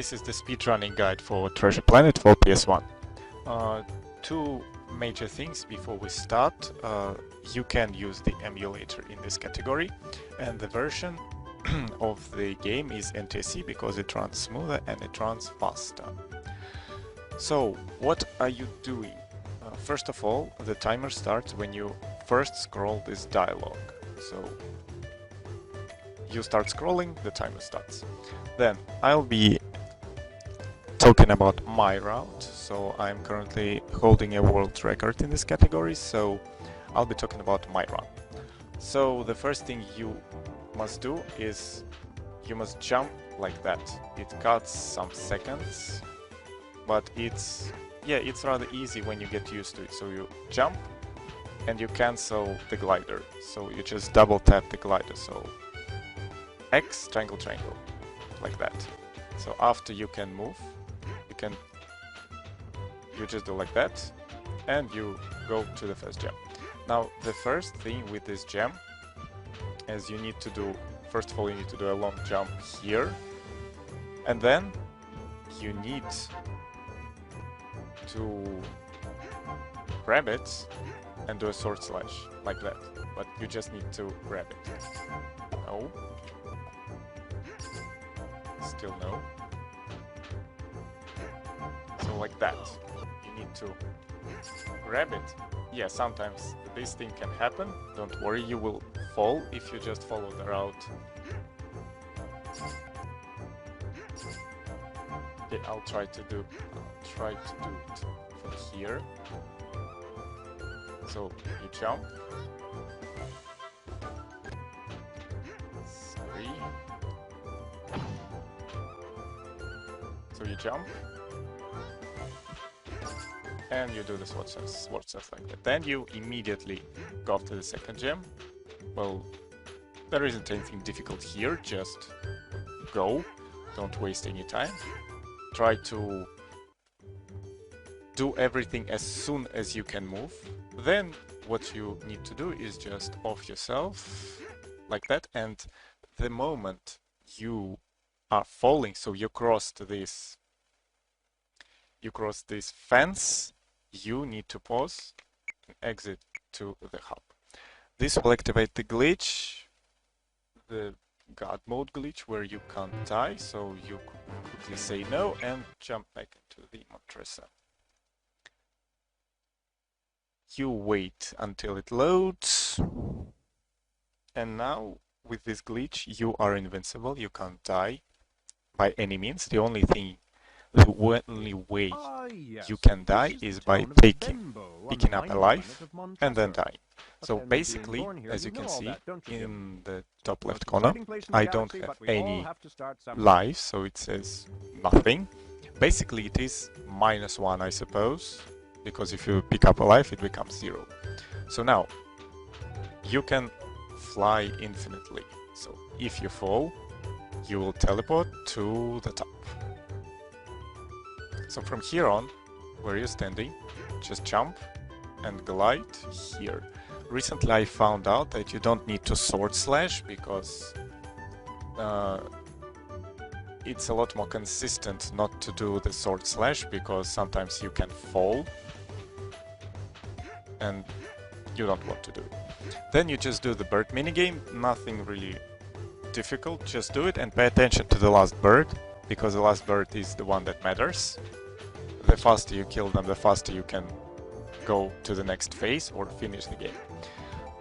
this is the speedrunning guide for Treasure Planet for PS1. Two major things before we start. You can use the emulator in this category, and the version of the game is NTSC because it runs smoother and it runs faster. So, what are you doing? First of all, the timer starts when you first scroll this dialog. So, you start scrolling, the timer starts. Then, I'll be talking about my route. So, I'm currently holding a world record in this category, so I'll be talking about my run. So, the first thing you must do is you must jump like that. It cuts some seconds, but it's rather easy when you get used to it. So you jump and you cancel the glider. So you just double tap the glider. So X, triangle, triangle, like that. So after you can move, you just do like that, and you go to the first jump. Now the first thing with this jump is you need to do, first of all, you need to do a long jump here, and then you need to grab it and do a sword slash like that, but you just need to grab it. No. Still no. So like that. You need to grab it. Yeah, sometimes this thing can happen. Don't worry, you will fall if you just follow the route. Okay, I'll try to do it from here. So you jump. Sorry. So you jump. And you do the sword slash like that. Then you immediately go to the second gem. Well, there isn't anything difficult here, just go. Don't waste any time. Try to do everything as soon as you can move. Then what you need to do is just off yourself like that, and the moment you are falling, so you cross this fence, you need to pause and exit to the hub. This will activate the glitch, the God mode glitch, where you can't die, so you quickly say no and jump back into the Montresa. You wait until it loads, and now with this glitch you are invincible, you can't die by any means. The only way you can die is by picking up a life and then dying. So basically, as you can see in the top left corner, I don't have any lives, so it says nothing. Basically it is -1, I suppose, because if you pick up a life it becomes 0. So now you can fly infinitely. So if you fall, you will teleport to the top. So from here on, where you're standing, just jump and glide here. Recently I found out that you don't need to sword slash because it's a lot more consistent not to do the sword slash, because sometimes you can fall and you don't want to do it. Then you just do the bird minigame, nothing really difficult, just do it and pay attention to the last bird, because the last bird is the one that matters. The faster you kill them, the faster you can go to the next phase or finish the game.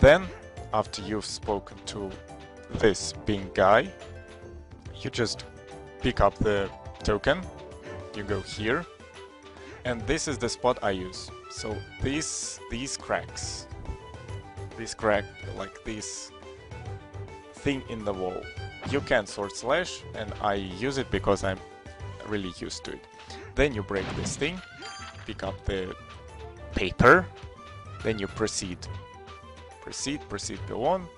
Then, after you've spoken to this pink guy, you just pick up the token, you go here, and this is the spot I use. So these cracks, this crack, like this thing in the wall, you can sword slash, and I use it because I'm really used to it. Then you break this thing, pick up the paper, then you proceed, go on,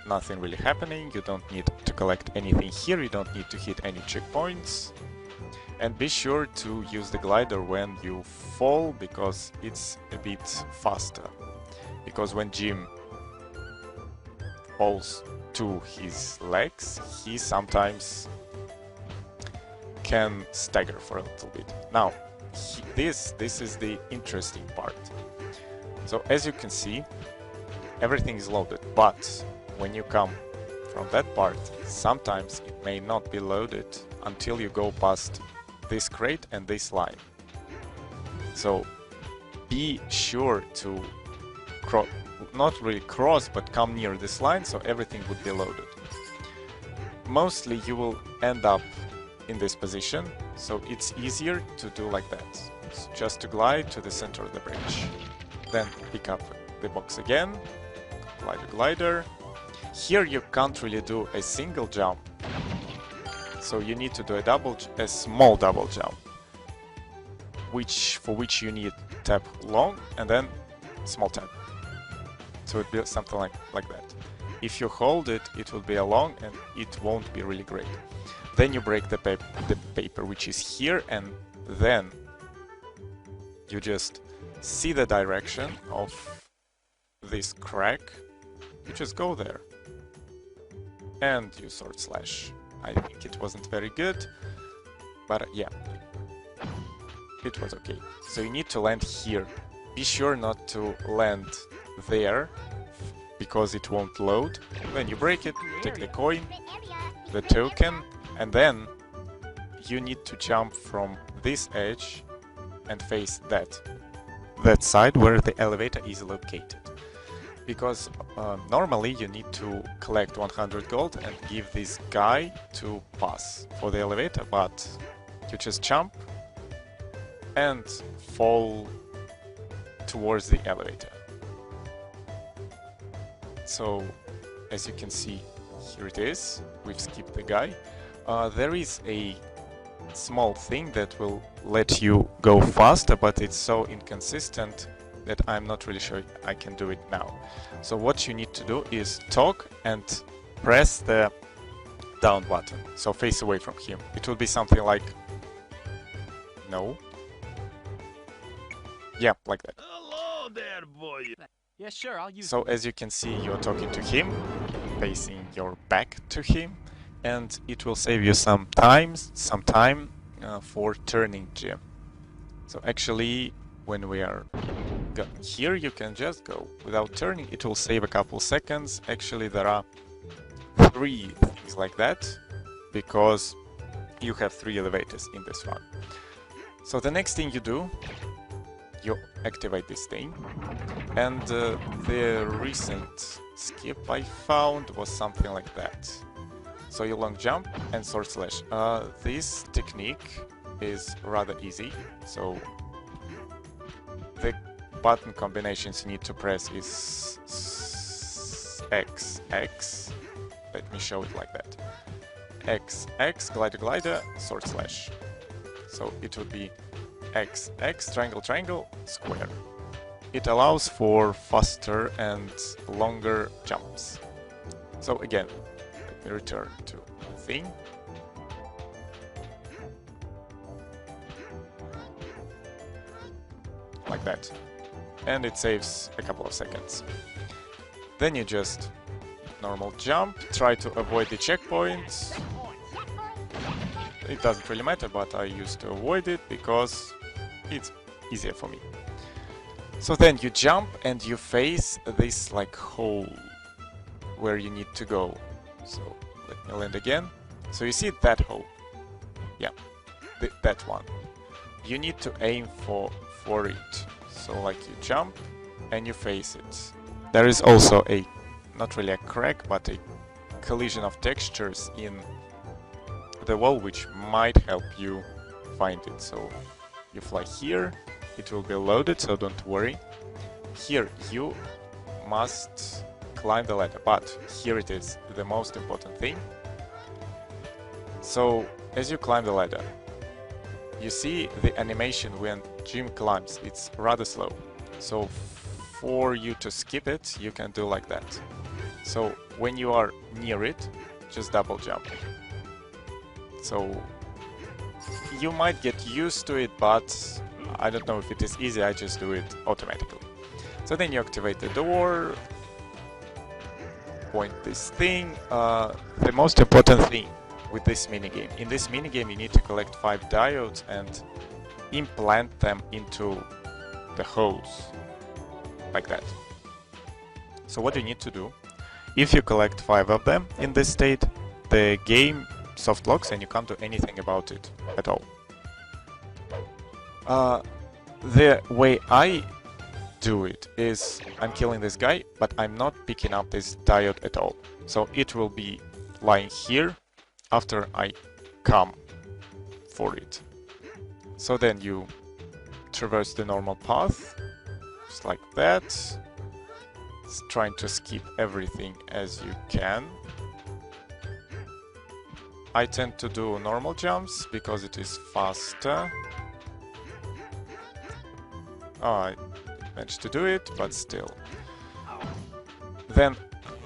nothing really happening, you don't need to collect anything here, you don't need to hit any checkpoints, and be sure to use the glider when you fall, because it's a bit faster, because when Jim falls to his legs, he sometimes can stagger for a little bit. Now, this is the interesting part. So as you can see, everything is loaded, but when you come from that part, sometimes it may not be loaded until you go past this crate and this line. So be sure to not really cross, but come near this line, so everything would be loaded. Mostly you will end up in this position, so it's easier to do like that. So just to glide to the center of the bridge. Then pick up the box again, glider. Here you can't really do a single jump, so you need to do a small double jump, for which you need tap long and then small tap. So it'd be something like that. If you hold it, it will be a long and it won't be really great. Then you break the paper which is here, and then you just see the direction of this crack. You just go there and you sword slash. I think it wasn't very good, but yeah, it was okay. So you need to land here. Be sure not to land there, because it won't load. Then you break it, take the coin, the token, and then you need to jump from this edge and face that side where the elevator is located. Because normally you need to collect 100 gold and give this guy to pass for the elevator, but you just jump and fall towards the elevator. So, as you can see, here it is. We've skipped the guy. There is a small thing that will let you go faster, but it's so inconsistent that I'm not really sure I can do it now. So what you need to do is talk and press the down button. So face away from him. It will be something like... No. Yeah, like that. Hello there, boy. Yeah, sure, I'll use So as you can see, you're talking to him, facing your back to him, and it will save you some time for turning gem. So actually, when we are here, you can just go without turning. It will save a couple seconds. Actually, there are 3 things like that, because you have 3 elevators in this one. So the next thing you do, you activate this thing, and the recent skip I found was something like that. So you long jump and sword slash. This technique is rather easy, so the button combinations you need to press is X, X. Let me show it like that. X, X, glider, sword slash. So it would be X, X, triangle, triangle, square. It allows for faster and longer jumps. So again, let me return to the thing. Like that. And it saves a couple of seconds. Then you just normal jump, try to avoid the checkpoints. It doesn't really matter, but I used to avoid it because it's easier for me. So then you jump and you face this like hole where you need to go. So let me land again. So you see that hole? Yeah, that one. You need to aim for it. So like you jump and you face it. There is also a, not really a crack, but a collision of textures in the wall which might help you find it. So you fly here, it will be loaded, so don't worry. Here you must climb the ladder, but here it is, the most important thing. So as you climb the ladder, you see the animation when Jim climbs, it's rather slow. So for you to skip it, you can do like that. So when you are near it, just double jump. So you might get used to it, but I don't know if it is easy, I just do it automatically. So then you activate the door, point this thing. The most important thing with this minigame. In this minigame you need to collect 5 diodes and implant them into the holes, like that. So what you need to do, if you collect 5 of them in this state, the game soft locks and you can't do anything about it at all. The way I do it is I'm killing this guy, but I'm not picking up this diode at all. So it will be lying here after I come for it. So then you traverse the normal path, just like that, trying to skip everything as you can. I tend to do normal jumps because it is faster. Oh, I managed to do it, but still. Then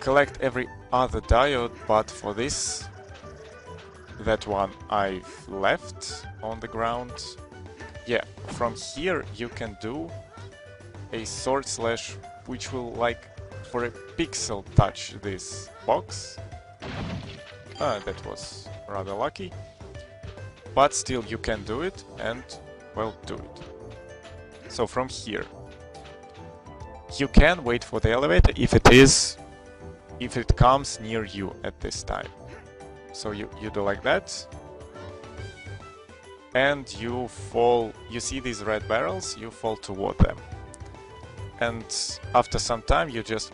collect every other diode, but for this, that one I've left on the ground. Yeah, from here you can do a sword slash which will, like, for a pixel touch this box. That was rather lucky. But still you can do it and, well, do it. So from here you can wait for the elevator if it comes near you at this time. So you do like that, and you fall, you see these red barrels, you fall toward them. And after some time you just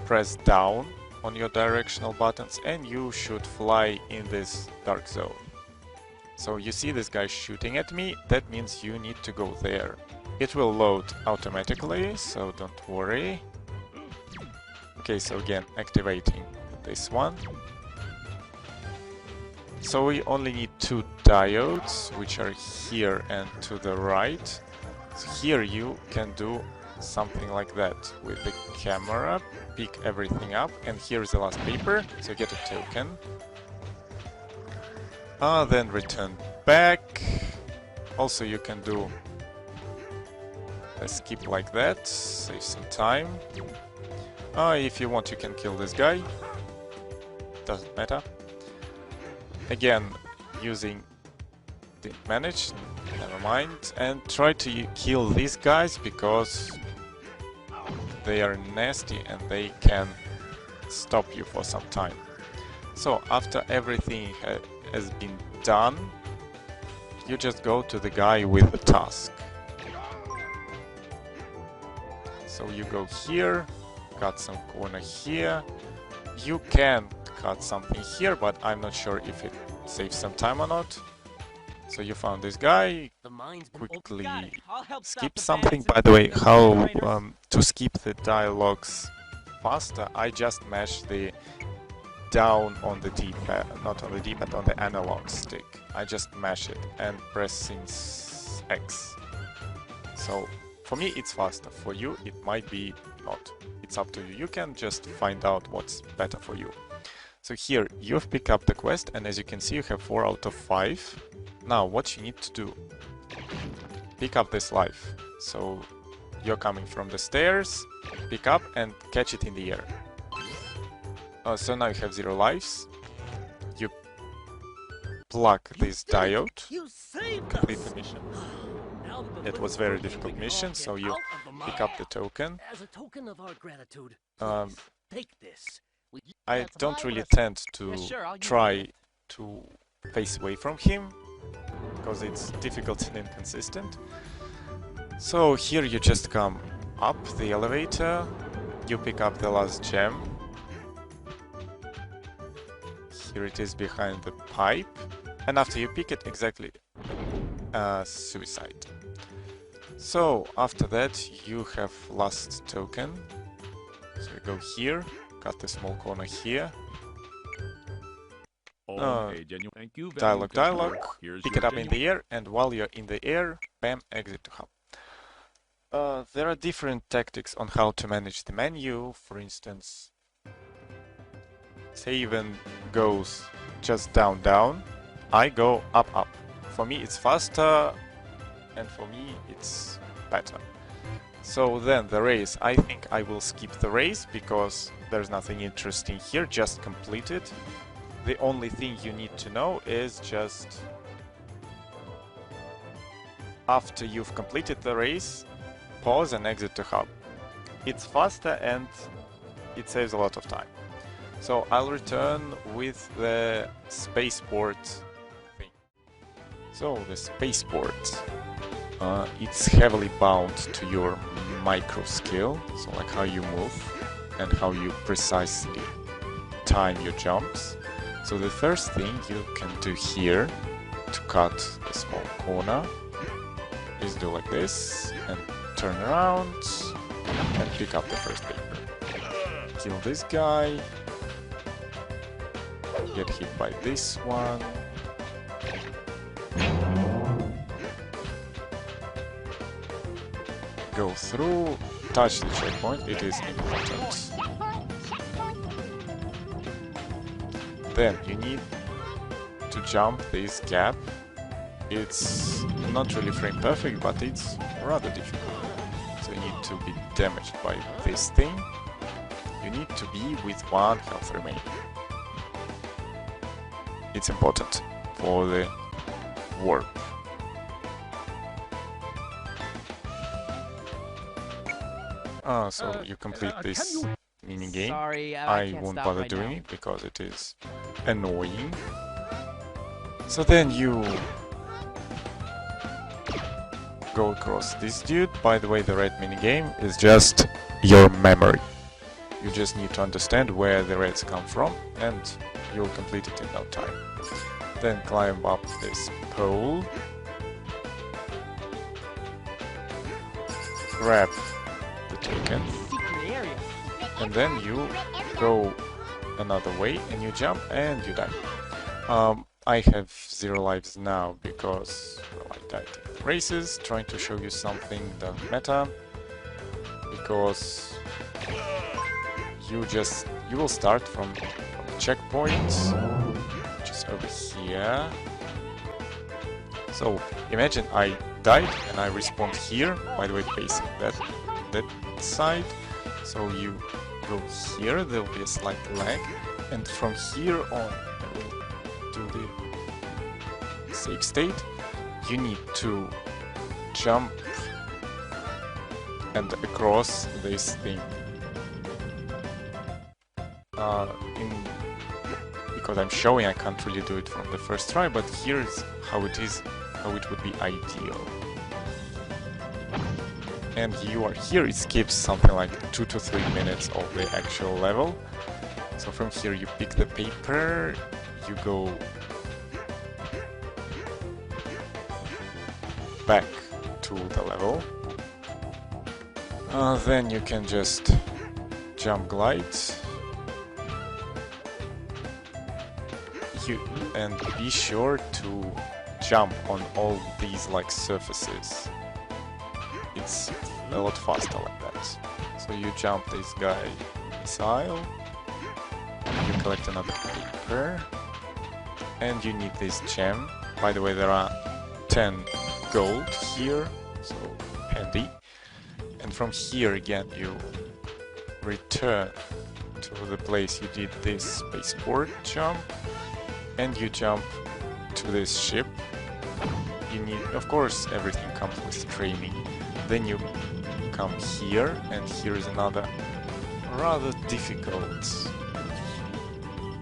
press down on your directional buttons and you should fly in this dark zone. So you see this guy shooting at me, that means you need to go there. It will load automatically, so don't worry. Okay, so again, activating this one. So we only need 2 diodes, which are here and to the right. So here you can do something like that with the camera, pick everything up, and here's the last paper, so get a token. Then return back. Also you can do a skip like that, save some time. If you want you can kill this guy, doesn't matter. Again, using didn't manage, never mind, and try to kill these guys because they are nasty and they can stop you for some time. So after everything has been done, you just go to the guy with the task. So you go here, cut some corner here. You can cut something here, but I'm not sure if it saves some time or not. So you found this guy, quickly skip something. By the way, how to skip the dialogues faster, I just mash the down on the D-pad, not on the D-pad, on the analog stick. I just mash it and pressing X. So for me it's faster, for you it might be not. It's up to you. You can just find out what's better for you. So here you've picked up the quest, and as you can see you have 4 out of 5. Now what you need to do, pick up this life. So you're coming from the stairs, pick up and catch it in the air. So now you have 0 lives. You plug this diode, complete the mission. It was very difficult mission, so you pick up the token. As a token of our gratitude, take this. I don't really tend to try to face away from him, because it's difficult and inconsistent. So here you just come up the elevator, you pick up the last gem. Here it is behind the pipe, and after you pick it, exactly, suicide. So after that you have last token. So you go here, cut the small corner here. Dialogue, pick it up in the air, and while you're in the air, bam, exit to hub. There are different tactics on how to manage the menu. For instance, Saven goes just down, down. I go up, up. For me it's faster, and for me it's better. So then the race, I think I will skip the race because there's nothing interesting here, just complete it. the only thing you need to know is just after you've completed the race, pause and exit to hub. It's faster and it saves a lot of time. So I'll return with the Spaceport thing. So the Spaceport, it's heavily bound to your micro skill, so like how you move and how you precisely time your jumps. So the first thing you can do here to cut a small corner is do like this and turn around and pick up the first paper. Kill this guy, get hit by this one, go through, touch the checkpoint, it is important. Then you need to jump this gap. It's not really frame perfect, but it's rather difficult. So you need to be damaged by this thing. You need to be with 1 health remaining. It's important for the warp. So you complete this minigame. Sorry, I won't bother doing it because it is annoying. So then you go across this dude. By the way, the red minigame is just your memory. You just need to understand where the reds come from and you'll complete it in no time. Then climb up this pole. Grab the token. And then you go another way and you jump and you die. I have 0 lives now because well, I died in races, trying to show you something doesn't matter, because you will start from the checkpoint, which is over here. So imagine I died and I respawned here, by the way facing that side, so you go here, there will be a slight lag, and from here on I will do the save state. You need to jump and across this thing. Because I'm showing I can't really do it from the first try, but here's how it is, how it would be ideal. And you are here, it skips something like 2 to 3 minutes of the actual level. So from here you pick the paper, you go back to the level. Then you can just jump glide. And be sure to jump on all these like surfaces. It's a lot faster like that. So you jump this guy missile, you collect another paper, and you need this gem. By the way, there are 10 gold here, so handy. And from here again you return to the place you did this spaceport jump, and you jump to this ship. You need, of course, everything comes with training. Then you come here, and here is another rather difficult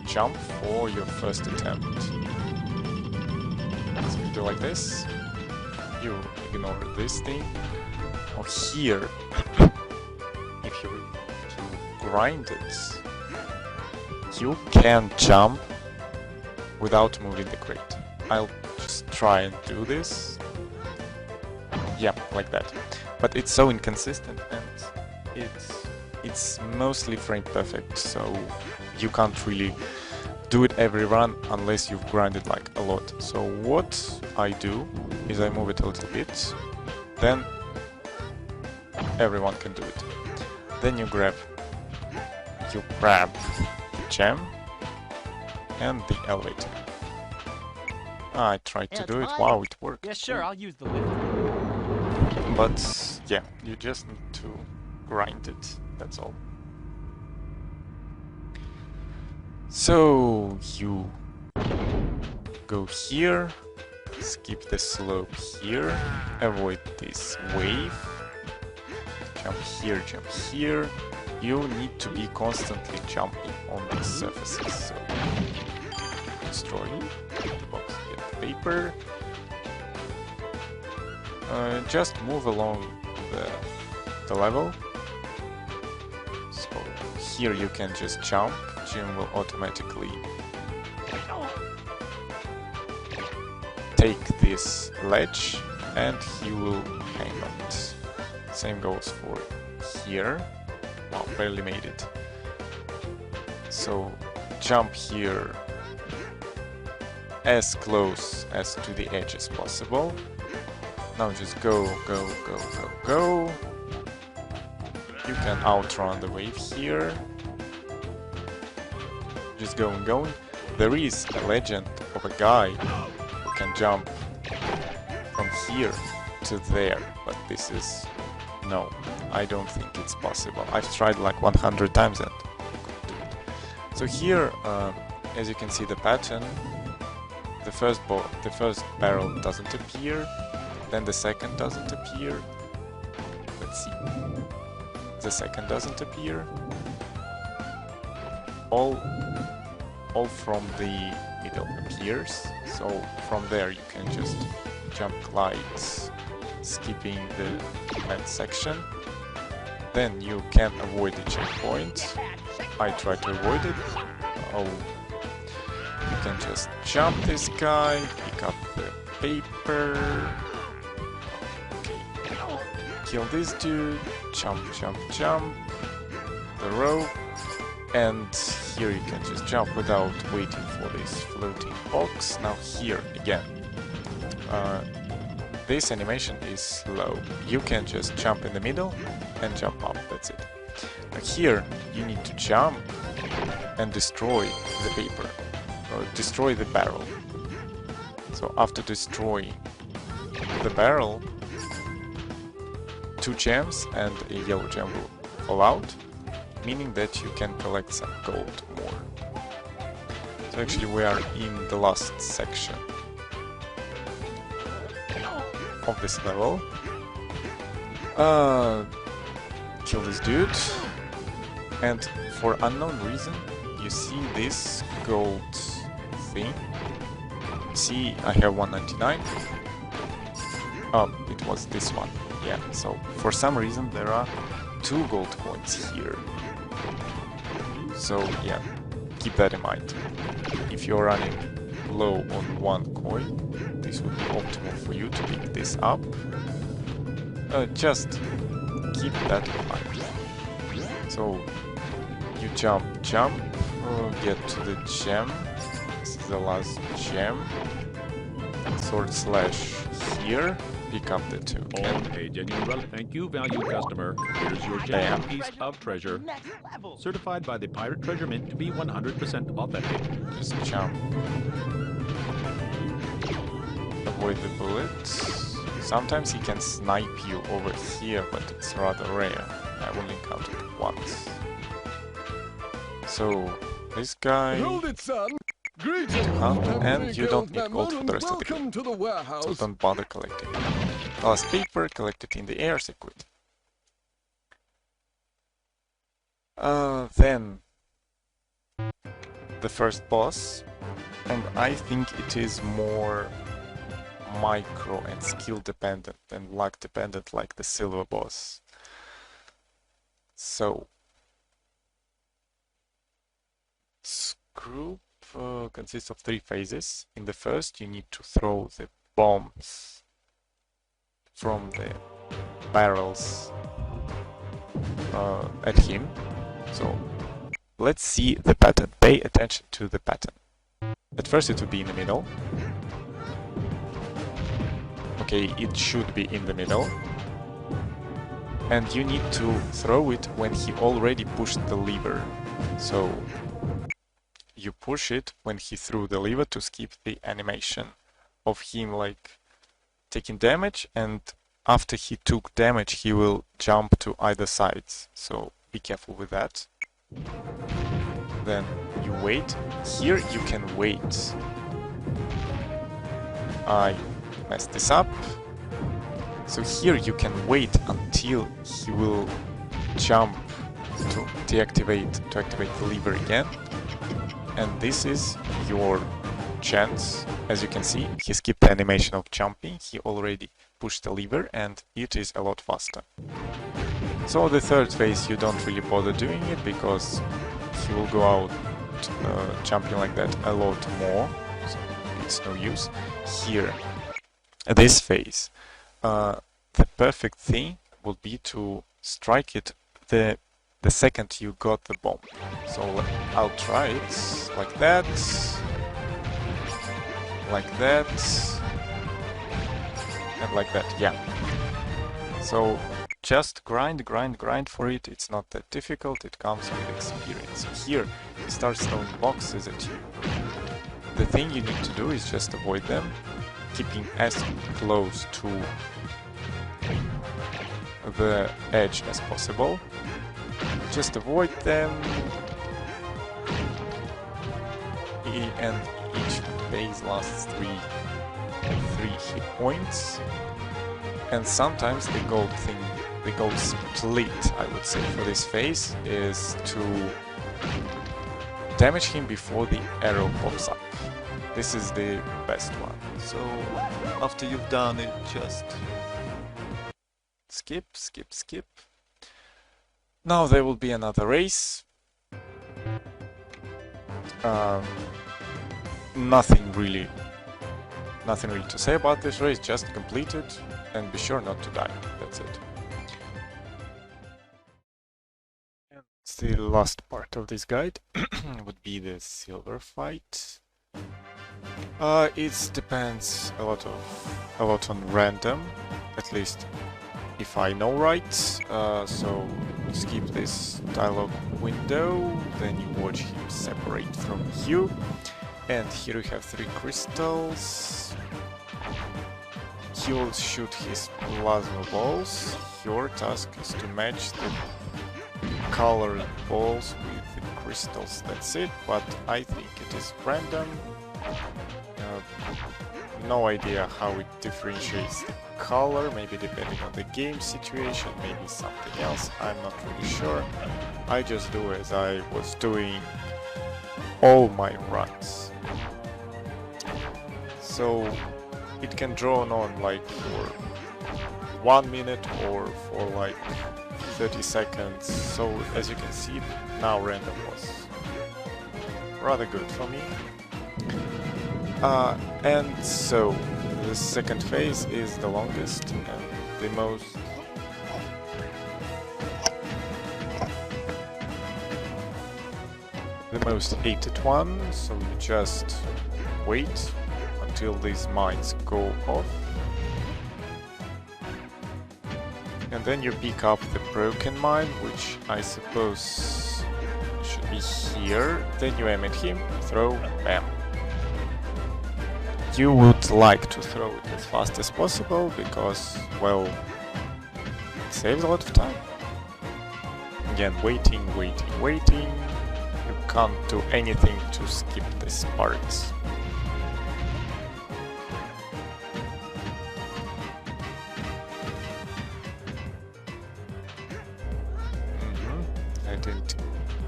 jump for your first attempt. So you do like this, you ignore this thing. Now here, if you grind it, you can jump without moving the crate. I'll just try and do this. Yeah, like that. But it's so inconsistent and it's mostly frame perfect, so you can't really do it every run unless you've grinded like a lot. So what I do is I move it a little bit, then everyone can do it. Then you grab the gem and the elevator. I tried to do it. Wow, it worked. Yeah, sure, I'll use the lift. But yeah, you just need to grind it, that's all. So you go here, skip the slope here, avoid this wave, jump here. You need to be constantly jumping on these surfaces. So destroy the box, get the paper. Just move along the level. So here you can just jump. Jim will automatically take this ledge and he will hang on it. Same goes for here. Wow, barely made it. So jump here as close as to the edge as possible. Now just go. You can outrun the wave here. Just going. There is a legend of a guy who can jump from here to there, but this is... no, I don't think it's possible. I've tried like 100 times and couldn't do it. So here, as you can see the pattern, the first barrel doesn't appear, then the second doesn't appear. Let's see. The second doesn't appear. All from the middle appears. So from there you can just jump glides, skipping the med section. Then you can avoid the checkpoint. I try to avoid it. Oh, you can just jump this guy, pick up the paper. Okay, kill this dude, jump, the rope, and here you can just jump without waiting for this floating box. Now here again, this animation is slow. You can just jump in the middle and jump up, that's it. Now here you need to jump and destroy the paper, or destroy the barrel. So after destroying the barrel, 2 gems and a yellow gem will fall out, meaning that you can collect some gold more. So actually we are in the last section of this level. Kill this dude, and for unknown reason you see this gold thing. See, I have 199. Oh, it was this one. Yeah, so for some reason there are 2 gold coins here. So yeah, keep that in mind. If you're running low on 1 coin, this would be optimal for you to pick this up. Just keep that in mind. So you jump, get to the gem. This is the last gem. / here. Pick up the 2. A genuine relic. Thank you, valued customer. Here's your genuine piece of treasure. Certified by the Pirate Treasure Mint to be 100% authentic. Just jump. Avoid the bullets. Sometimes he can snipe you over here, but it's rather rare. I've only encountered it once. So, this guy... Hold it, son! Greetings, and you don't need gold for the rest of the game, so don't bother collecting. Last paper, collected in the air circuit. Then the first boss, and I think it is more micro and skill dependent and luck dependent, like the silver boss. So group consists of 3 phases. In the first, you need to throw the bombs from the barrels at him. So let's see the pattern. Pay attention to the pattern. At first it will be in the middle. Okay, it should be in the middle. And you need to throw it when he already pushed the lever. So you push it when he threw the lever to skip the animation of him like taking damage, and after he took damage he will jump to either sides. So be careful with that. then you wait. Here you can wait. I messed this up. So here you can wait until he will jump to activate the lever again. And this is your chance. As you can see, he skipped the animation of jumping. He already pushed the lever and it is a lot faster. So the third phase you don't really bother doing it because he will go out jumping like that a lot more. So it's no use. Here, this phase, the perfect thing would be to strike it the second you got the bomb. So I'll try it like that, and like that, yeah. So just grind for it. It's not that difficult, it comes with experience. Here he starts throwing boxes at you. The thing you need to do is just avoid them, keeping as close to the edge as possible. Just avoid them, and each phase lasts 3 hit points. And sometimes the gold split, I would say, for this phase is to damage him before the arrow pops up. This is the best one. So after you've done it, just skip. Now there will be another race. Nothing really to say about this race, just complete it and be sure not to die. That's it. And the last part of this guide would be the silver fight. It depends a lot on random, at least if I know right. So skip this dialogue window, then you watch him separate from you. And here we have 3 crystals. He will shoot his plasma balls. Your task is to match the colored balls with the crystals. That's it, but I think it is random. No idea how it differentiates the color, maybe depending on the game situation, maybe something else, I'm not really sure. I just do as I was doing all my runs. So it can drone on like for 1 minute or for like 30 seconds. So as you can see, now random was rather good for me. And so the second phase is the longest and the most hated one. So you just wait until these mines go off, and then you pick up the broken mine, which I suppose should be here. Then you aim at him, throw, bam. You would like to throw it as fast as possible because, well, it saves a lot of time. Again, waiting. You can't do anything to skip this part. I didn't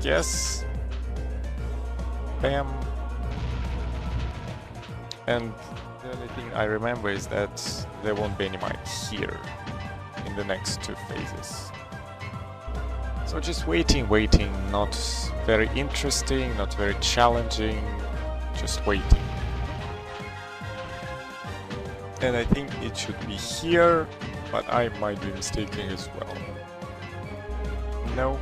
guess. Bam. And the only thing I remember is that there won't be any mines here in the next 2 phases. So just waiting, not very interesting, not very challenging, just waiting. And I think it should be here, but I might be mistaken as well. No,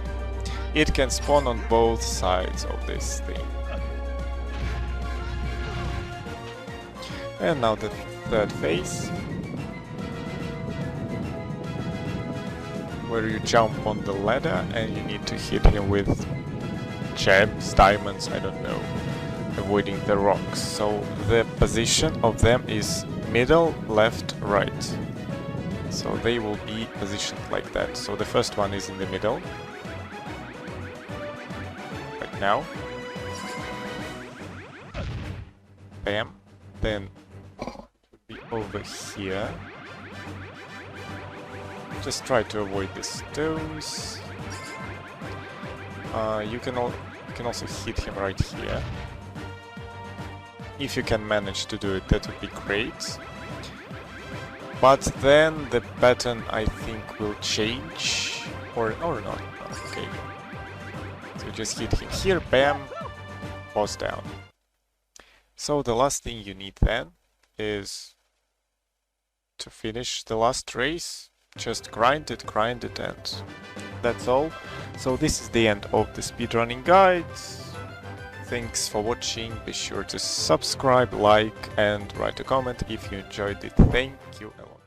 it can spawn on both sides of this thing. And now the third phase, where you jump on the ladder and you need to hit him with gems, diamonds, I don't know, avoiding the rocks. So the position of them is middle, left, right. So they will be positioned like that. So the first one is in the middle, right now. bam. Then be over here. Just try to avoid the stones. You can also hit him right here. If you can manage to do it, that would be great. But then the pattern, I think, will change. Or not. Okay. So just hit him here, bam, boss down. So the last thing you need then is to finish the last race. Just grind it, and that's all. So this is the end of the speedrunning guide. Thanks for watching. Be sure to subscribe, like, and write a comment if you enjoyed it. Thank you a lot.